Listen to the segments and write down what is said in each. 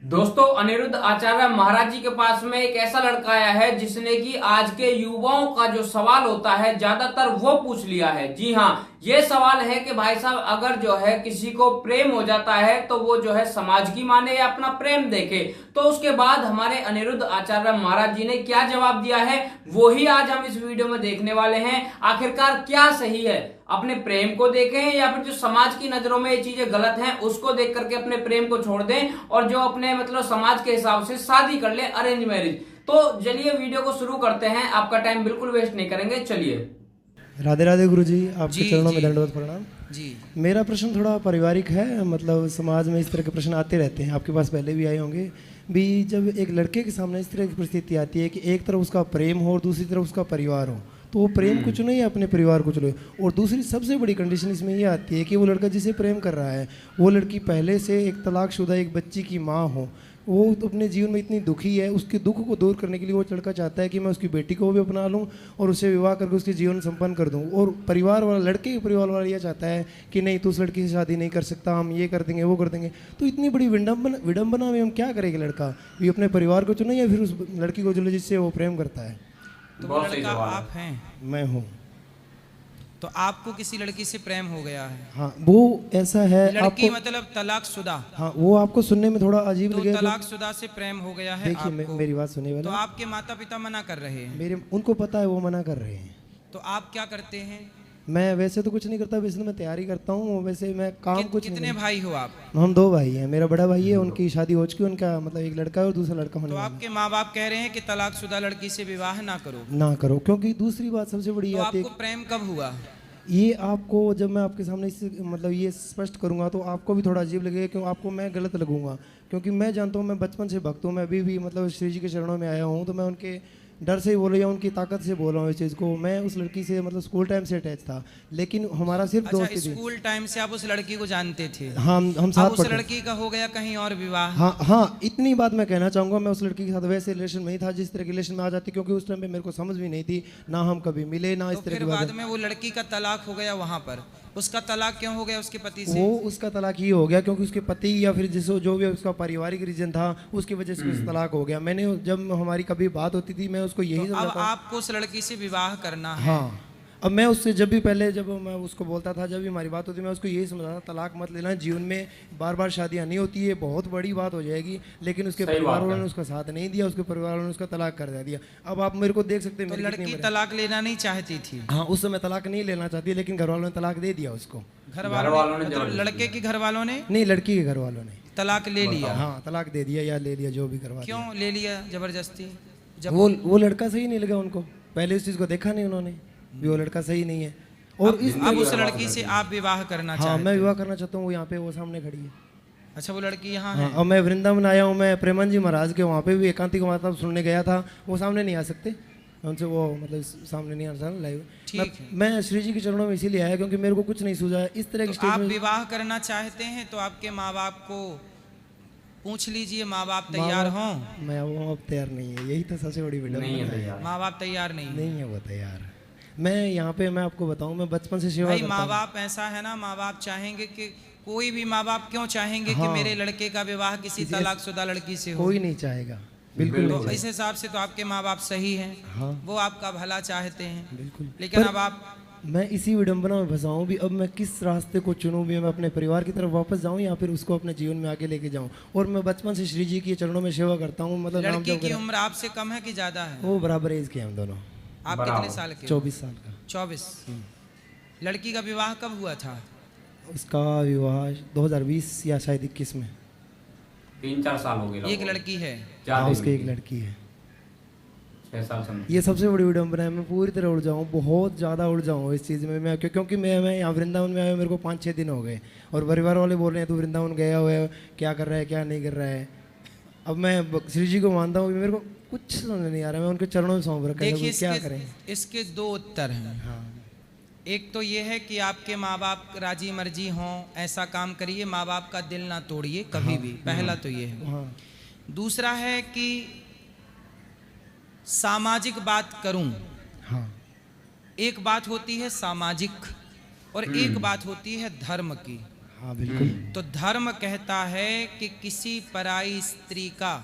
दोस्तों, अनिरुद्ध आचार्य महाराज जी के पास में एक ऐसा लड़का आया है जिसने कि आज के युवाओं का जो सवाल होता है ज्यादातर वो पूछ लिया है। जी हाँ, ये सवाल है कि भाई साहब, अगर जो है किसी को प्रेम हो जाता है तो वो जो है समाज की माने या अपना प्रेम देखे। तो उसके बाद हमारे अनिरुद्ध आचार्य महाराज जी ने क्या जवाब दिया है वो ही आज हम इस वीडियो में देखने वाले हैं। आखिरकार क्या सही है, अपने प्रेम को देखें या फिर जो समाज की नजरों में ये चीजें गलत हैं उसको देख करके अपने प्रेम को छोड़ दें और जो अपने मतलब समाज के हिसाब से शादी कर ले, अरेंज मैरिज। तो चलिए वीडियो को शुरू करते हैं, आपका टाइम बिल्कुल वेस्ट नहीं करेंगे। चलिए। राधे राधे गुरु जी, आपके चरणों में दंडवत प्रणाम जी। मेरा प्रश्न थोड़ा पारिवारिक है। मतलब समाज में इस तरह के प्रश्न आते रहते हैं, आपके पास पहले भी आए होंगे भी। जब एक लड़के के सामने इस तरह की परिस्थिति आती है कि एक तरफ उसका प्रेम हो और दूसरी तरफ उसका परिवार हो, तो वो प्रेम को चुने या अपने परिवार को चुने। और दूसरी सबसे बड़ी कंडीशन इसमें ये आती है कि वो लड़का जिसे प्रेम कर रहा है वो लड़की पहले से एक तलाकशुदा एक बच्ची की माँ हो। वो तो अपने जीवन में इतनी दुखी है, उसके दुख को दूर करने के लिए वो लड़का चाहता है कि मैं उसकी बेटी को भी अपना लूँ और उससे विवाह करके उसके जीवन संपन्न कर दूँ। और परिवार वाला, लड़के के परिवार वाला ये चाहता है कि नहीं, तू उस लड़की से शादी नहीं कर सकता, हम ये कर देंगे वो कर देंगे। तो इतनी बड़ी विडम्बना में हम क्या करेंगे? लड़का भी अपने परिवार को चुने या फिर उस लड़की को चुने जिससे वो प्रेम करता है? तो वो लड़का आप हैं? मैं हूँ। तो आपको किसी लड़की से प्रेम हो गया है? हाँ, वो ऐसा है। लड़की मतलब तलाकशुदा? हाँ, वो आपको सुनने में थोड़ा अजीब तो लगेगा। तलाकशुदा से प्रेम हो गया है देखिए, मेरी बात सुनिए वाला। तो आपके माता पिता मना कर रहे हैं? मेरे उनको पता है वो मना कर रहे हैं। तो आप क्या करते हैं? मैं वैसे तो कुछ नहीं करता, वैसे तो मैं तैयारी करता हूँ। वैसे मैं काम कुछ कितने नहीं। भाई हो आप? हम 2 भाई हैं। मेरा बड़ा भाई है, उनकी शादी हो चुकी है, उनका मतलब एक लड़का है और दूसरा लड़का होने तो वाला है। आपके माँ बाप कह रहे हैं कि तलाकशुदा लड़की से विवाह ना करो? ना करो, क्योंकि दूसरी बात सबसे बड़ी तो आती है। आपको प्रेम कब हुआ? ये आपको जब मैं आपके सामने इस मतलब ये स्पष्ट करूंगा तो आपको भी थोड़ा अजीब लगेगा, क्यों आपको मैं गलत लगूंगा। क्योंकि मैं जानता हूँ, मैं बचपन से भक्त हूँ। मैं अभी भी मतलब श्री जी के चरणों में आया हूँ, तो मैं उनके डर से ही बोल रहा हूँ, उनकी ताकत से बोल रहा हूँ इस चीज़ को। मैं उस लड़की से मतलब स्कूल टाइम से अटैच था, लेकिन हमारा सिर्फ दोस्ती थी। स्कूल टाइम से आप उस लड़की को जानते थे? हाँ, हम साथ उस लड़की का हो गया कहीं और विवाह? हाँ हाँ, इतनी बात मैं कहना चाहूँगा। मैं उस लड़की के साथ वैसे रिलेशन में ही था जिस तरह की रिलेशन में आ जाती, क्योंकि उस टाइम पे मेरे को समझ भी नहीं थी, ना हम कभी मिले, ना इस तरह की बात। बाद में वो लड़की का तलाक हो गया, वहाँ पर उसका तलाक क्यों हो गया उसके पति से? वो उसका तलाक ये हो गया क्योंकि उसके पति या फिर जिसको जो भी उसका पारिवारिक रीजन था उसकी वजह से उसका तलाक हो गया। मैंने जब हमारी कभी बात होती थी मैं उसको यही अब आपको उस लड़की से विवाह करना है? हाँ। अब मैं उससे जब भी पहले जब मैं उसको बोलता था, जब भी हमारी बात होती, मैं उसको यही समझाता था, तलाक मत लेना, जीवन में बार बार शादियाँ नहीं होती है, बहुत बड़ी बात हो जाएगी। लेकिन उसके परिवार वालों ने उसका साथ नहीं दिया, उसके परिवार वालों ने उसका तलाक कर दिया। अब आप मेरे को देख सकते हैं। तो लड़की तलाक लेना नहीं चाहती थी? हाँ, उस समय तलाक नहीं लेना चाहती, लेकिन घर वालों ने तलाक दे दिया उसको। घर वालों ने मतलब लड़के के घर वालों ने नहीं, लड़की के घर वालों ने तलाक ले लिया? हाँ, तलाक दे दिया या ले लिया, जो भी करवा। क्यों ले लिया जबरदस्ती? जब वो लड़का सही नहीं लगा उनको, पहले उस चीज को देखा नहीं उन्होंने भी वो लड़का सही नहीं है। और अब उस लड़की से आप विवाह करना चाहते? हाँ, मैं विवाह करना चाहता हूँ। वो यहाँ पे वो सामने खड़ी है। अच्छा, वो लड़की यहाँ हाँ, है? और मैं वृंदावन आया हूँ। मैं प्रेमान जी महाराज के वहाँ पे भी एकांतिक माता सुनने गया था। वो सामने नहीं आ सकते, उनसे वो मतलब सामने नहीं आ सकता लाइव। ठीक मैं श्री जी के चरणों में इसीलिए आया क्योंकि मेरे को कुछ नहीं सूझा है इस तरह की स्टेज आप में। विवाह करना चाहते हैं तो आपके माँ बाप को पूछ लीजिए, माँ बाप तैयार हों? मैं वो अब तैयार नहीं है, यही तो सबसे बड़ी विडम्बना है। माँ बाप तैयार नहीं है वो तैयार। मैं यहाँ पे मैं आपको बताऊँ, मैं बचपन से सेवा करता हूँ। माँ बाप ऐसा है ना, माँ बाप चाहेंगे कि कोई भी माँ बाप क्यों चाहेंगे कि मेरे लड़के का विवाह किसी तलाकशुदा लड़की से हो? कोई नहीं चाहेगा, बिल्कुल। तो इस हिसाब से तो आपके माँ बाप सही हैं। हाँ, वो आपका भला चाहते हैं, बिल्कुल। लेकिन अब आप मैं इसी विडंबना में फंसा हूँ भी। अब मैं किस रास्ते को चुनूँ भी? मैं अपने परिवार की तरफ वापस जाऊँ या फिर उसको अपने जीवन में आगे लेके जाऊँ? और मैं बचपन से श्री जी के चरणों में सेवा करता हूँ। मतलब लड़की की उम्र आपसे कम है कि ज्यादा है? वो बराबर एज के हैं हम दोनों। आप कितने साल के? 24 साल का। 24। लड़की का विवाह कब हुआ था? उसका विवाह 2020 या शायद 21 में। 3-4 साल हो गए। एक लड़की है? हाँ, उसकी एक लड़की है। 6 साल से। ये सबसे बड़ी विडंबना है। मैं पूरी तरह उड़ जाऊँ, बहुत ज़्यादा उड़ जाऊँ इस चीज़ में। मैं क्योंकि मैं यहाँ वृंदावन में आया, मेरे को 5-6 दिन हो गए और परिवार वाले बोल रहे हैं तू वृंदावन गया हुआ है, क्या कर रहा है क्या नहीं कर रहा है। अब मैं श्री जी को मानता हूँ, मेरे को कुछ समझ नहीं आ रहा। मैं उनके चरणों में सौंप रखा है, क्या करें? इसके 2 उत्तर हैं। हाँ। एक तो ये है कि आपके माँ बाप राजी मर्जी हों, ऐसा काम करिए, माँ बाप का दिल ना तोड़िए कभी भी। पहला तो ये है। हाँ। दूसरा है कि सामाजिक बात करूं। हाँ। एक बात होती है सामाजिक और एक बात होती है धर्म की। हाँ बिल्कुल। तो धर्म कहता है कि किसी पराई स्त्री का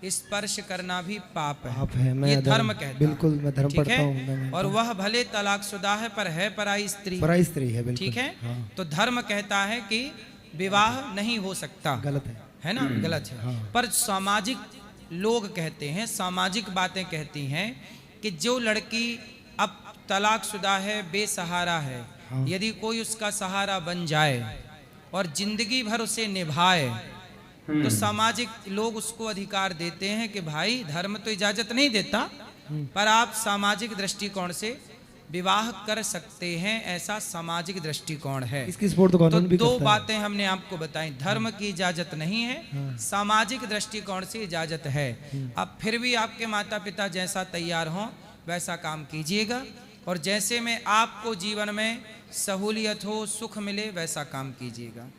स्पर्श करना भी पाप है। पाप है, मैं ये अधर्म- धर्म कहता है। बिल्कुल, मैं धर्म ठीक पढ़ता है? हूँ, मैं मानता और हूँ। वह भले तलाकशुदा है पर है पराई स्त्री। पराई स्त्री है, बिल्कुल। ठीक है? हाँ। तो धर्म कहता है कि विवाह नहीं हो सकता। गलत है ना? गलत है। हाँ। पर सामाजिक लोग कहते हैं, सामाजिक बातें कहती हैं कि जो लड़की अब तलाकशुदा है, बेसहारा है, हाँ। यदि कोई उसका सहारा बन जाए और जिंदगी भर उसे निभाए, तो सामाजिक लोग उसको अधिकार देते हैं कि भाई धर्म तो इजाजत नहीं देता, पर आप सामाजिक दृष्टिकोण से विवाह कर सकते हैं, ऐसा सामाजिक दृष्टिकोण है। इसकी सपोर्ट तो तो कानून भी दो करता है। बातें हमने आपको बताई, धर्म की इजाजत नहीं है, सामाजिक दृष्टिकोण से इजाजत है। अब फिर भी आपके माता पिता जैसा तैयार हों वैसा काम कीजिएगा, और जैसे में आपको जीवन में सहूलियत हो, सुख मिले, वैसा काम कीजिएगा।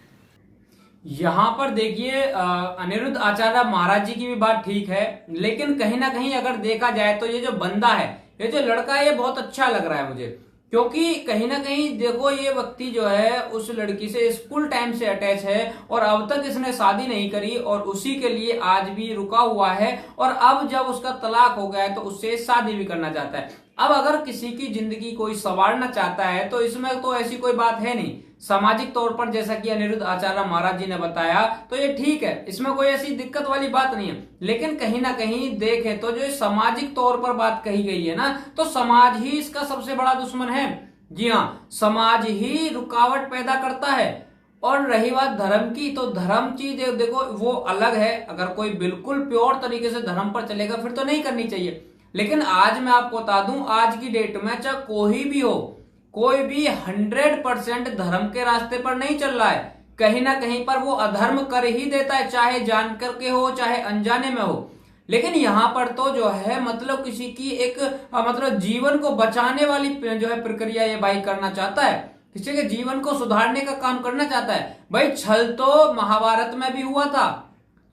यहाँ पर देखिए अनिरुद्ध आचार्य महाराज जी की भी बात ठीक है, लेकिन कहीं ना कहीं अगर देखा जाए तो ये जो बंदा है, ये जो लड़का है, ये बहुत अच्छा लग रहा है मुझे, क्योंकि कहीं ना कहीं देखो ये व्यक्ति जो है उस लड़की से स्कूल टाइम से अटैच है और अब तक इसने शादी नहीं करी और उसी के लिए आज भी रुका हुआ है, और अब जब उसका तलाक हो गया है तो उससे शादी भी करना चाहता है। अब अगर किसी की जिंदगी कोई संवारना चाहता है तो इसमें तो ऐसी कोई बात है नहीं। सामाजिक तौर पर जैसा कि अनिरुद्ध आचार्य महाराज जी ने बताया तो ये ठीक है, इसमें कोई ऐसी दिक्कत वाली बात नहीं है। लेकिन कहीं ना कहीं देखें तो जो सामाजिक तौर पर बात कही गई है ना, तो समाज ही इसका सबसे बड़ा दुश्मन है। जी हाँ, समाज ही रुकावट पैदा करता है। और रही बात धर्म की, तो धर्म चीज देखो वो अलग है। अगर कोई बिल्कुल प्योर तरीके से धर्म पर चलेगा फिर तो नहीं करनी चाहिए, लेकिन आज मैं आपको बता दूं, आज की डेट में चाहे कोई भी हो, कोई भी 100% धर्म के रास्ते पर नहीं चल रहा है, कहीं ना कहीं पर वो अधर्म कर ही देता है, चाहे जान करके हो चाहे अनजाने में हो। लेकिन यहाँ पर तो जो है मतलब किसी की एक मतलब जीवन को बचाने वाली जो है प्रक्रिया ये भाई करना चाहता है, किसी के जीवन को सुधारने का काम करना चाहता है। भाई छल तो महाभारत में भी हुआ था,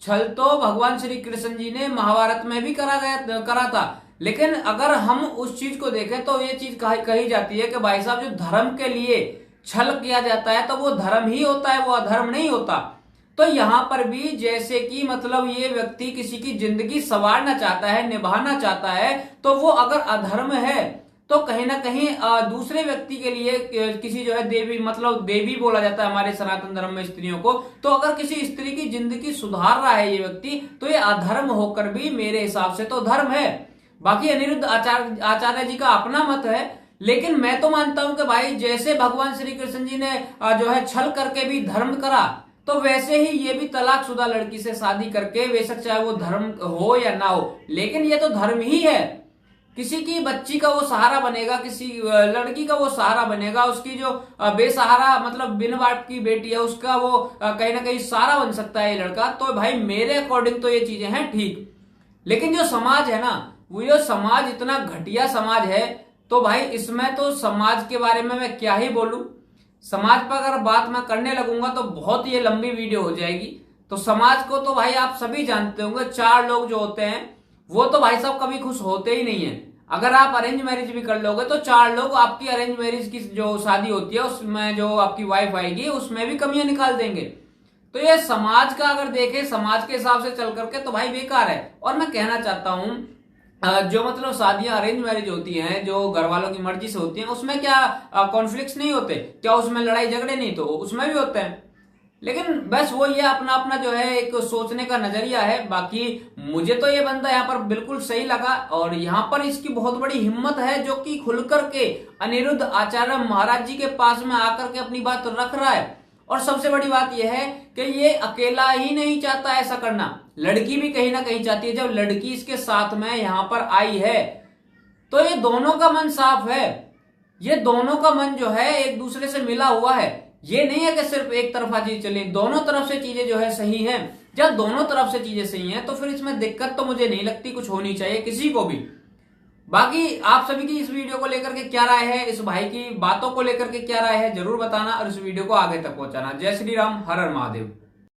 छल तो भगवान श्री कृष्ण जी ने महाभारत में भी करा था। लेकिन अगर हम उस चीज को देखें तो ये चीज कही जाती है कि भाई साहब जो धर्म के लिए छल किया जाता है तो वो धर्म ही होता है, वो अधर्म नहीं होता। तो यहाँ पर भी जैसे कि मतलब ये व्यक्ति किसी की जिंदगी संवारना चाहता है, निभाना चाहता है, तो वो अगर अधर्म है तो कहीं ना कहीं दूसरे व्यक्ति के लिए किसी जो है देवी, मतलब देवी बोला जाता है हमारे सनातन धर्म में स्त्रियों को, तो अगर किसी स्त्री की जिंदगी सुधार रहा है ये व्यक्ति, तो ये अधर्म होकर भी मेरे हिसाब से तो धर्म है। बाकी अनिरुद्ध आचार्य जी का अपना मत है, लेकिन मैं तो मानता हूं कि भाई जैसे भगवान श्री कृष्ण जी ने जो है छल करके भी धर्म करा, तो वैसे ही ये भी तलाकशुदा लड़की से शादी करके, बेशक चाहे वो धर्म हो या ना हो, लेकिन ये तो धर्म ही है। किसी की बच्ची का वो सहारा बनेगा, किसी लड़की का वो सहारा बनेगा, उसकी जो बेसहारा मतलब बिन बाप की बेटी है उसका वो कहीं ना कहीं सहारा बन सकता है ये लड़का। तो भाई मेरे अकॉर्डिंग तो ये चीजें हैं ठीक। लेकिन जो समाज है ना, वो ये समाज इतना घटिया समाज है, तो भाई इसमें तो समाज के बारे में मैं क्या ही बोलूं। समाज पर अगर बात मैं करने लगूंगा तो बहुत ये लंबी वीडियो हो जाएगी। तो समाज को तो भाई आप सभी जानते होंगे, 4 लोग जो होते हैं वो तो भाई साहब कभी खुश होते ही नहीं है। अगर आप अरेंज मैरिज भी कर लोगे तो 4 लोग आपकी अरेंज मैरिज की जो शादी होती है उसमें जो आपकी वाइफ आएगी उसमें भी कमियां निकाल देंगे। तो ये समाज का अगर देखें, समाज के हिसाब से चल करके तो भाई बेकार है। और मैं कहना चाहता हूं जो मतलब शादियां अरेंज मैरिज होती हैं, जो घर वालों की मर्जी से होती हैं, उसमें क्या कॉन्फ्लिक्ट्स नहीं होते क्या? उसमें लड़ाई झगड़े नहीं? तो उसमें भी होते हैं। लेकिन बस वो ये अपना अपना जो है एक सोचने का नजरिया है। बाकी मुझे तो ये बंदा यहाँ पर बिल्कुल सही लगा, और यहाँ पर इसकी बहुत बड़ी हिम्मत है जो कि खुल करके अनिरुद्ध आचार्य महाराज जी के पास में आकर के अपनी बात रख रहा है। और सबसे बड़ी बात यह है कि ये अकेला ही नहीं चाहता ऐसा करना, लड़की भी कहीं ना कहीं चाहती है। जब लड़की इसके साथ में यहाँ पर आई है तो ये दोनों का मन साफ है, ये दोनों का मन जो है एक दूसरे से मिला हुआ है। ये नहीं है कि सिर्फ एक तरफा चीज चले, दोनों तरफ से चीजें जो है सही हैं। जब दोनों तरफ से चीजें सही हैं तो फिर इसमें दिक्कत तो मुझे नहीं लगती कुछ होनी चाहिए किसी को भी। बाकी आप सभी की इस वीडियो को लेकर के क्या राय है, इस भाई की बातों को लेकर के क्या राय है, जरूर बताना और इस वीडियो को आगे तक पहुंचाना। जय श्री राम, हर हर महादेव।